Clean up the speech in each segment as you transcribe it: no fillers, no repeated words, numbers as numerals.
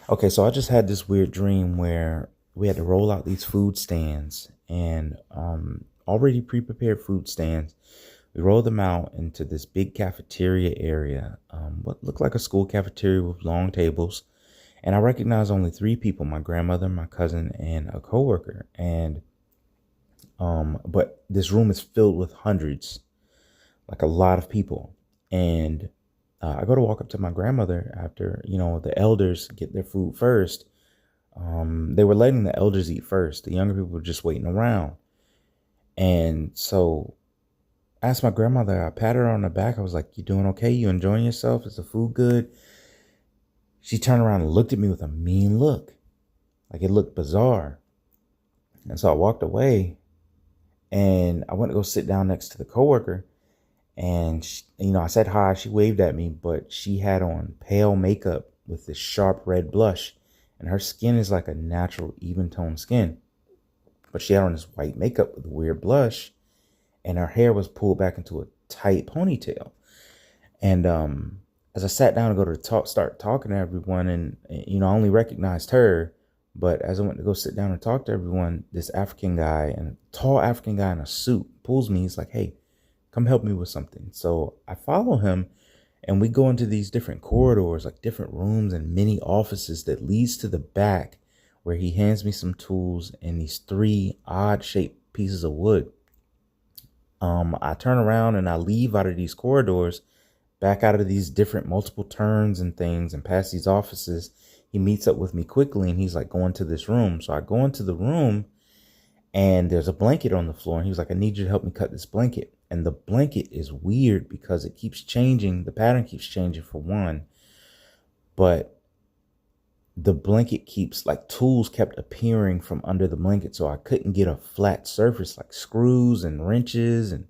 Okay, so I just had this weird dream where we had to roll out these food stands and already pre-prepared food stands. We rolled them out into this big cafeteria area, what looked like a school cafeteria with long tables. And I recognized only three people: my grandmother, my cousin, and a coworker. And but this room is filled with hundreds, like a lot of people. And I go to walk up to my grandmother after, the elders get their food first. They were letting the elders eat first. The younger people were just waiting around. And so I asked my grandmother, I patted her on the back. I was like, "You doing okay? You enjoying yourself? Is the food good?" She turned around and looked at me with a mean look. Like it looked bizarre. And so I walked away and I went to go sit down next to the coworker. And, I said hi. She waved at me, but she had on pale makeup with this sharp red blush. And her skin is like a natural, even tone skin. But she had on this white makeup with a weird blush. And her hair was pulled back into a tight ponytail. And as I sat down to go to start talking to everyone, and, I only recognized her. But as I went to go sit down and talk to everyone, this African guy, and a tall African guy in a suit, pulls me. He's like, "Hey, come help me with something." So I follow him and we go into these different corridors, like different rooms and mini offices that leads to the back, where he hands me some tools and these three odd shaped pieces of wood. I turn around and I leave out of these corridors, back out of these different multiple turns and things, and past these offices. He meets up with me quickly and he's like, "Go into this room." So I go into the room and there's a blanket on the floor. And he was like, "I need you to help me cut this blanket." And the blanket is weird because it keeps changing. The pattern keeps changing, for one. But the blanket keeps, like, tools kept appearing from under the blanket. So I couldn't get a flat surface, like screws and wrenches and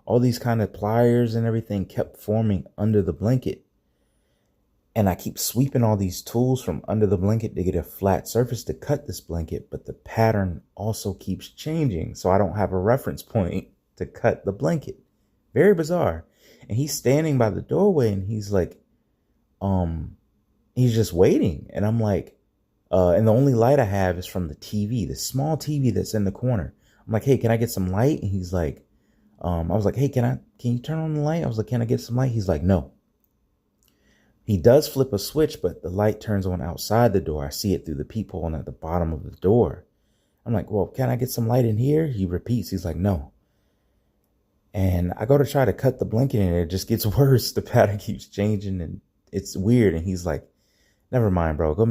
all these kind of pliers and everything kept forming under the blanket. And I keep sweeping all these tools from under the blanket to get a flat surface to cut this blanket. But the pattern also keeps changing. So I don't have a reference point to cut the blanket. Very bizarre. And he's standing by the doorway and he's like, he's just waiting. And I'm like, and the only light I have is from the TV, the small TV that's in the corner. I'm like, "Hey, can I get some light?" And he's like, I was like, "Hey, can you turn on the light?" I was like, "Can I get some light?" He's like, "No." He does flip a switch, but the light turns on outside the door. I see it through the peephole at the bottom of the door. I'm like, "Well, can I get some light in here?" He repeats. He's like, "No." And I go to try to cut the blanket and it just gets worse. The pattern keeps changing and it's weird. And he's like, "Never mind, bro. Go